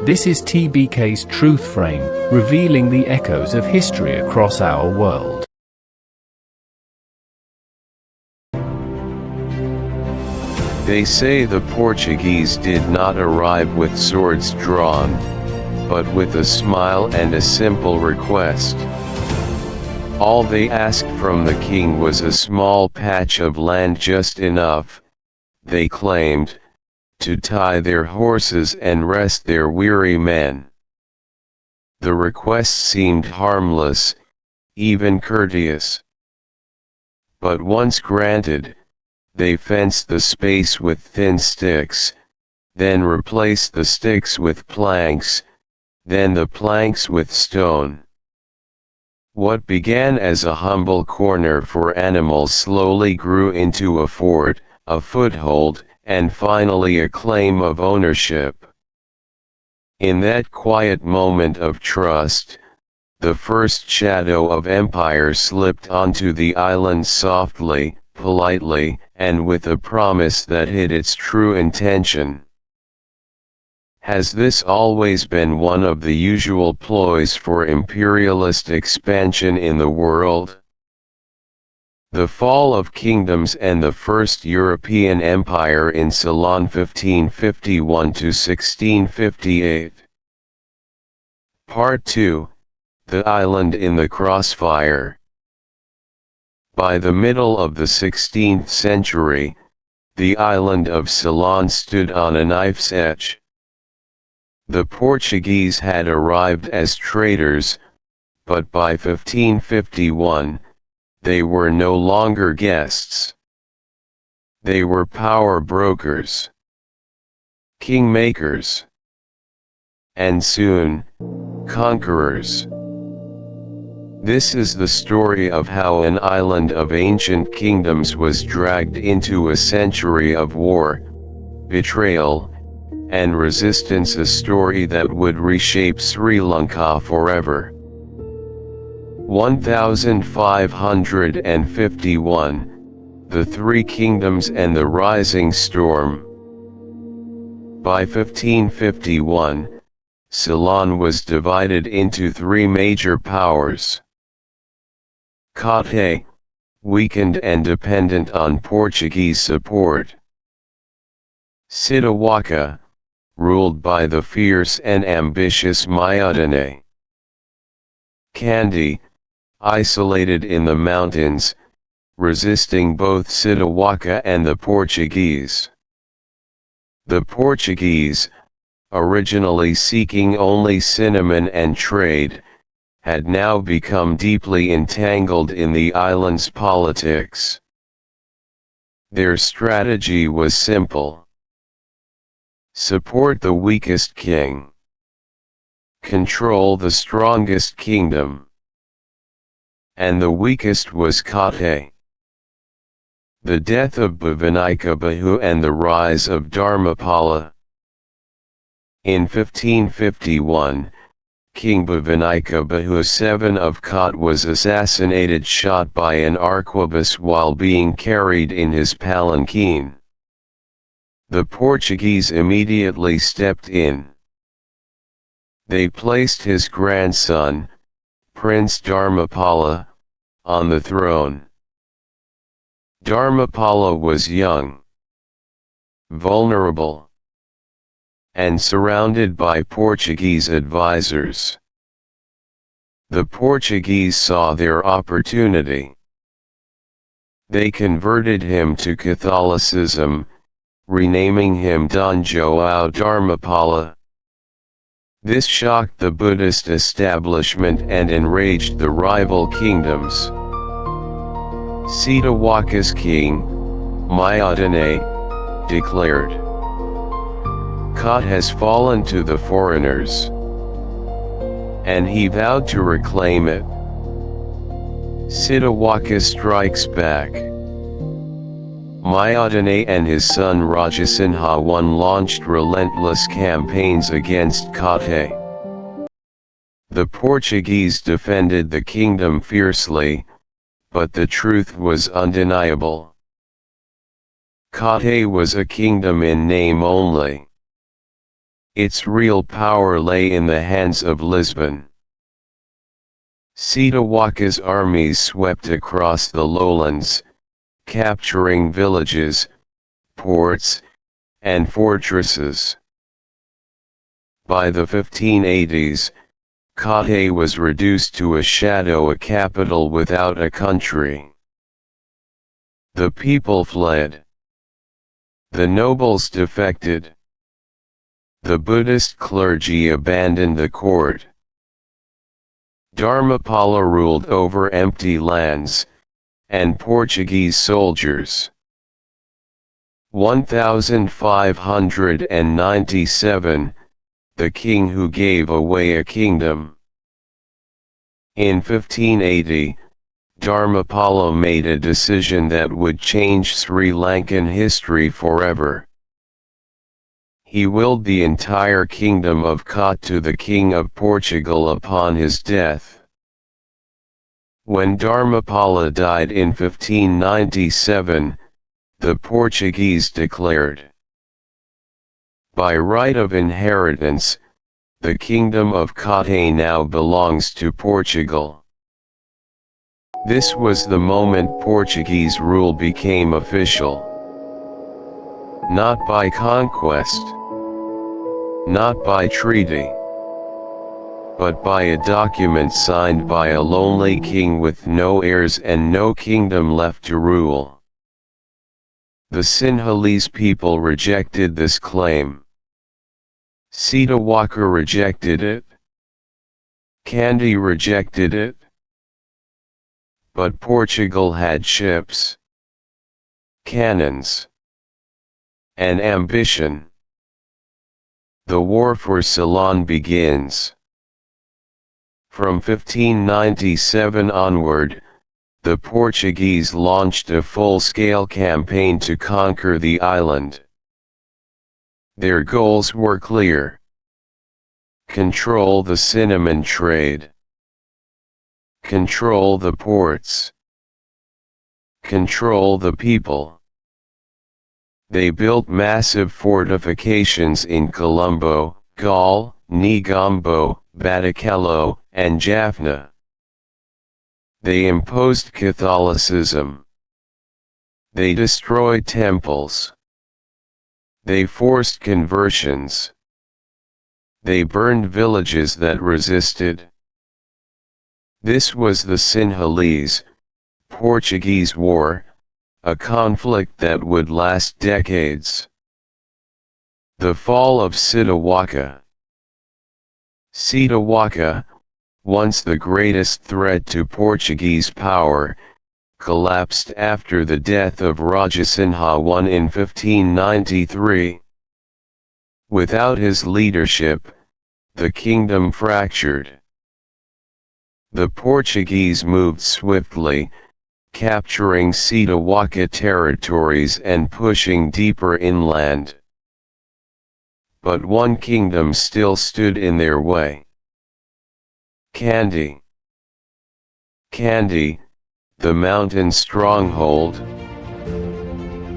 This is TBK's Truth Frame, revealing the echoes of history across our world. They say the Portuguese did not arrive with swords drawn, but with a smile and a simple request. All they asked from the king was a small patch of land, just enough, they claimed, to tie their horses and rest their weary men. The request seemed harmless, even courteous. But once granted, they fenced the space with thin sticks, then replaced the sticks with planks, then the planks with stone. What began as a humble corner for animals slowly grew into a fort, a foothold, and finally a claim of ownership. In that quiet moment of trust, the first shadow of empire slipped onto the island softly, politely, and with a promise that hid its true intention. Has this always been one of the usual ploys for imperialist expansion in the world? The Fall of Kingdoms and the First European Empire in Ceylon 1551 to 1658. Part 2, The Island in the Crossfire. By the middle of the 16th century, the island of Ceylon stood on a knife's edge. The Portuguese had arrived as traders, but by 1551, they were no longer guests. They were power brokers, kingmakers, and soon, conquerors. This is the story of how an island of ancient kingdoms was dragged into a century of war, betrayal, and resistance, a story that would reshape Sri Lanka forever. 1551, The Three Kingdoms and the Rising Storm. By 1551, Ceylon was divided into three major powers. Galle, weakened and dependent on Portuguese support. Sitawaka, ruled by the fierce and ambitious Mayadane. Kandy, isolated in the mountains, resisting both Sitawaka and the Portuguese. The Portuguese, originally seeking only cinnamon and trade, had now become deeply entangled in the island's politics. Their strategy was simple. Support the weakest king. Control the strongest kingdom. And the weakest was Galle. The death of Bhuvanika Bahu and the rise of Dharmapala. In 1551, King Bhuvanika Bahu VII of Kot was assassinated, shot by an arquebus while being carried in his palanquin. The Portuguese immediately stepped in. They placed his grandson, Prince Dharmapala, on the throne. Dharmapala was young, vulnerable, and surrounded by Portuguese advisors. The Portuguese saw their opportunity. They converted him to Catholicism, renaming him Don João Dharmapala. This shocked the Buddhist establishment and enraged the rival kingdoms. Sitawaka's king, Mayadane, declared, "Kot has fallen to the foreigners," and he vowed to reclaim it. Sitawaka strikes back. Mayadane and his son Rajasinha I launched relentless campaigns against Galle. The Portuguese defended the kingdom fiercely, but the truth was undeniable. Galle was a kingdom in name only. its real power lay in the hands of Lisbon. Sitawaka's armies swept across the lowlands, capturing villages, ports, and fortresses. By the 1580s, Kate was reduced to a shadow, a capital without a country. The people fled. The nobles defected. The Buddhist clergy abandoned the court. Dharmapala ruled over empty lands, and Portuguese soldiers. 1597, the king who gave away a kingdom. In 1580, Dharmapala made a decision that would change Sri Lankan history forever. He willed the entire kingdom of Kut to the King of Portugal upon his death. When Dharmapala died in 1597, the Portuguese declared, "By right of inheritance, the kingdom of Kut now belongs to Portugal." This was the moment Portuguese rule became official. Not by conquest, not by treaty, but by a document signed by a lonely king with no heirs and no kingdom left to rule. The Sinhalese people rejected this claim. Sitawaka rejected it. Kandy rejected it. But Portugal had ships, cannons, and ambition. The war for Ceylon begins. From 1597 onward, the Portuguese launched a full-scale campaign to conquer the island. Their goals were clear. Control the cinnamon trade. Control the ports. Control the people. They built massive fortifications in Colombo, Galle, Negombo, Batticaloa, and Jaffna. They imposed Catholicism. They destroyed temples. They forced conversions. They burned villages that resisted. This was the Sinhalese, Portuguese War, a conflict that would last decades. The fall of Sitawaka. Sitawaka, once the greatest threat to Portuguese power, collapsed after the death of Rajasinha I in 1593. Without his leadership, the kingdom fractured. The Portuguese moved swiftly, capturing Sitawaka territories and pushing deeper inland. But one kingdom still stood in their way. Kandy. Kandy, the mountain stronghold.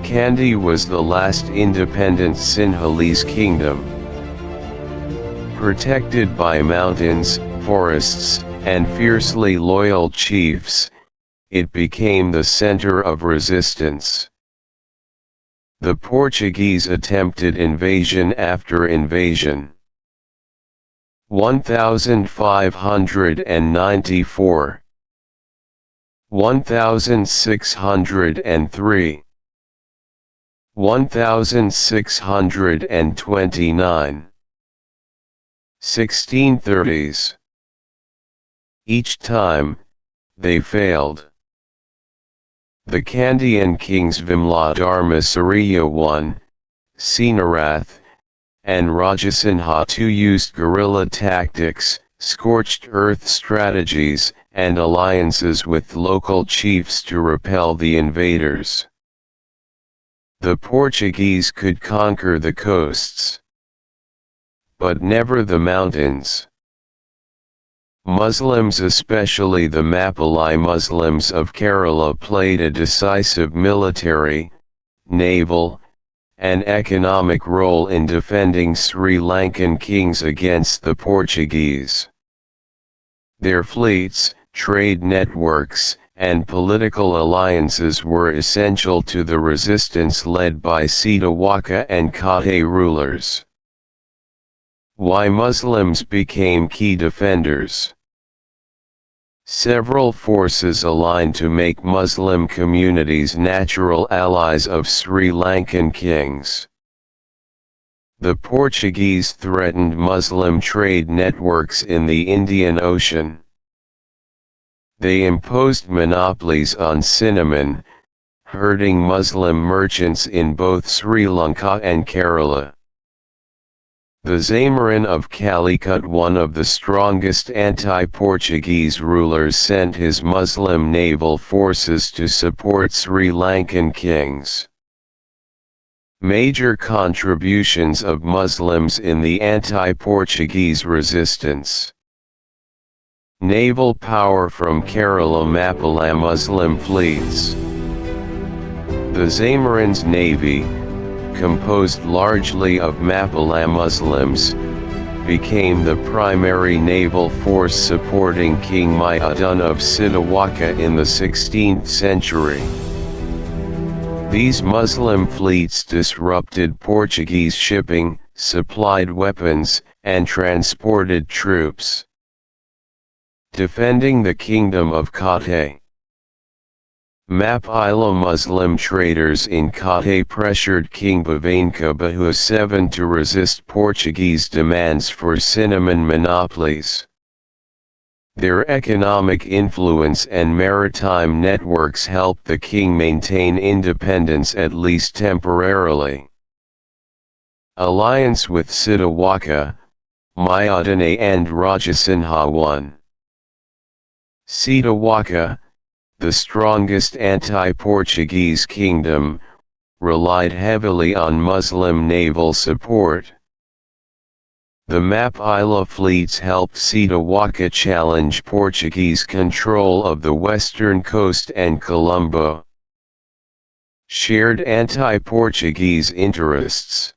Kandy was the last independent Sinhalese kingdom. Protected by mountains, forests, and fiercely loyal chiefs, it became the center of resistance. The Portuguese attempted invasion after invasion. 1594, 1603, 1629, 1630s. Each time, they failed. The Kandyan kings Vimla Dharmasuriya I, Sinarath, and Rajasinha II used guerrilla tactics, scorched earth strategies, and alliances with local chiefs to repel the invaders. The Portuguese could conquer the coasts, but never the mountains. Muslims, especially the Mappilai Muslims of Kerala, played a decisive military, naval, an economic role in defending Sri Lankan kings against the Portuguese. Their fleets, trade networks, and political alliances were essential to the resistance led by Sitawaka and Kate rulers. Why Muslims became key defenders. Several forces aligned to make Muslim communities natural allies of Sri Lankan kings. The Portuguese threatened Muslim trade networks in the Indian Ocean. They imposed monopolies on cinnamon, hurting Muslim merchants in both Sri Lanka and Kerala. The Zamarin of Calicut, one of the strongest anti-Portuguese rulers, sent his Muslim naval forces to support Sri Lankan kings. Major contributions of Muslims in the anti-Portuguese resistance. Naval power from Kerala Mapala Muslim fleets. The Zamarin's navy, composed largely of Mapala Muslims, became the primary naval force supporting King Mayudun of Sitawaka in the 16th century. These Muslim fleets disrupted Portuguese shipping, supplied weapons, and transported troops. Defending the Kingdom of Kate. Mapila Muslim traders in Kate pressured King Bhavanga Bahu VII to resist Portuguese demands for cinnamon monopolies. Their economic influence and maritime networks helped the king maintain independence at least temporarily. Alliance with Sitawaka, Mayudun and Rajasinha I. Sitawaka, the strongest anti-Portuguese kingdom, relied heavily on Muslim naval support. The Mapila fleets helped Sitawaka challenge Portuguese control of the western coast and Colombo. Shared anti-Portuguese interests.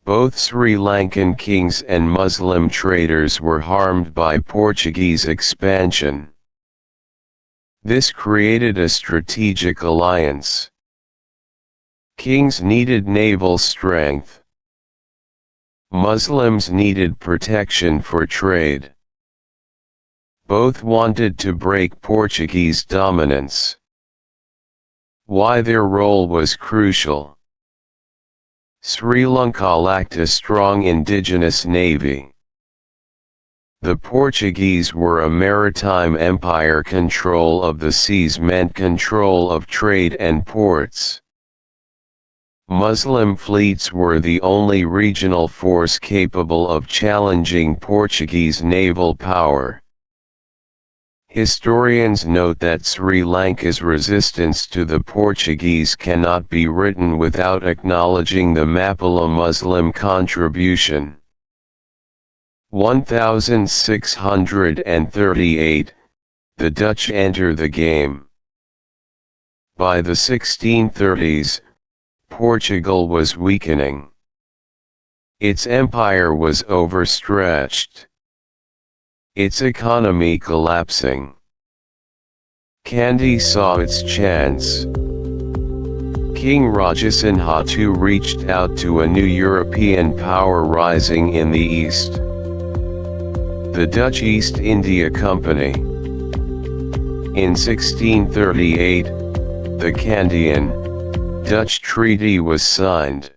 Both Sri Lankan kings and Muslim traders were harmed by Portuguese expansion. This created a strategic alliance. Kings needed naval strength. Muslims needed protection for trade. Both wanted to break Portuguese dominance. Why their role was crucial. Sri Lanka lacked a strong indigenous navy. The Portuguese were a maritime empire. Control of the seas meant control of trade and ports. Muslim fleets were the only regional force capable of challenging Portuguese naval power. Historians note that Sri Lanka's resistance to the Portuguese cannot be written without acknowledging the Mapila Muslim contribution. 1638, the Dutch enter the game. By the 1630s, Portugal was weakening. Its empire was overstretched. Its economy collapsing. Kandy saw its chance. King Rajasinha II reached out to a new European power rising in the east. The Dutch East India Company. In 1638, the Kandian Dutch Treaty was signed.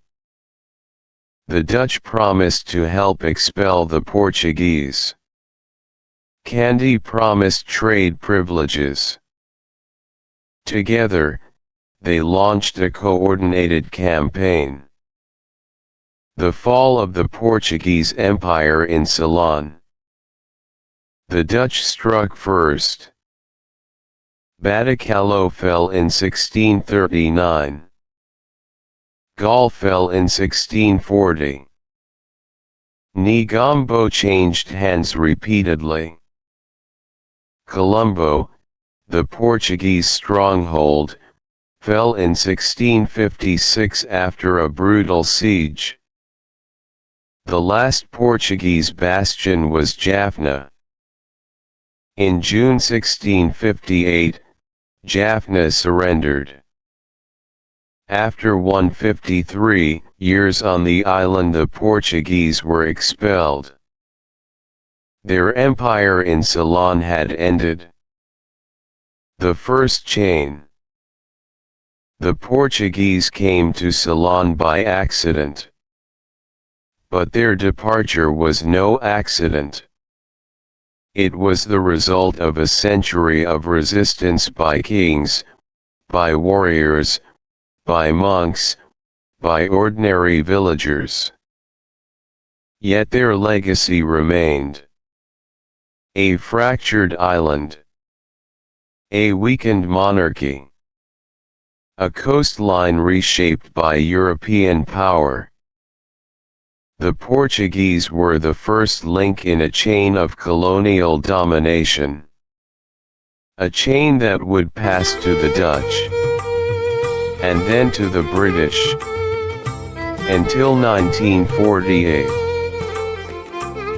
The Dutch promised to help expel the Portuguese. Kandy promised trade privileges. Together, they launched a coordinated campaign. The fall of the Portuguese Empire in Ceylon. The Dutch struck first. Batticaloa fell in 1639. Galle fell in 1640. Negombo changed hands repeatedly. Colombo, the Portuguese stronghold, fell in 1656 after a brutal siege. The last Portuguese bastion was Jaffna. In June 1658, Jaffna surrendered. After 153 years on the island, the Portuguese were expelled. Their empire in Ceylon had ended. The first chain. The Portuguese came to Ceylon by accident. But their departure was no accident. It was the result of a century of resistance by kings, by warriors, by monks, by ordinary villagers. Yet their legacy remained. A fractured island. A weakened monarchy. A coastline reshaped by European power. The Portuguese were the first link in a chain of colonial domination. A chain that would pass to the Dutch, and then to the British, until 1948.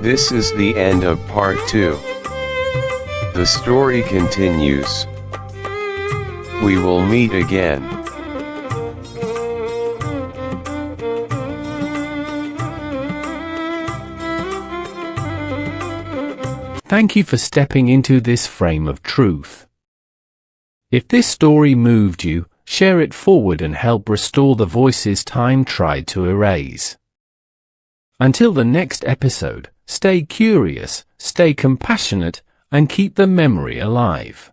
This is the end of part 2. The story continues. We will meet again. Thank you for stepping into this frame of truth. If this story moved you, share it forward and help restore the voices time tried to erase. Until the next episode, stay curious, stay compassionate, and keep the memory alive.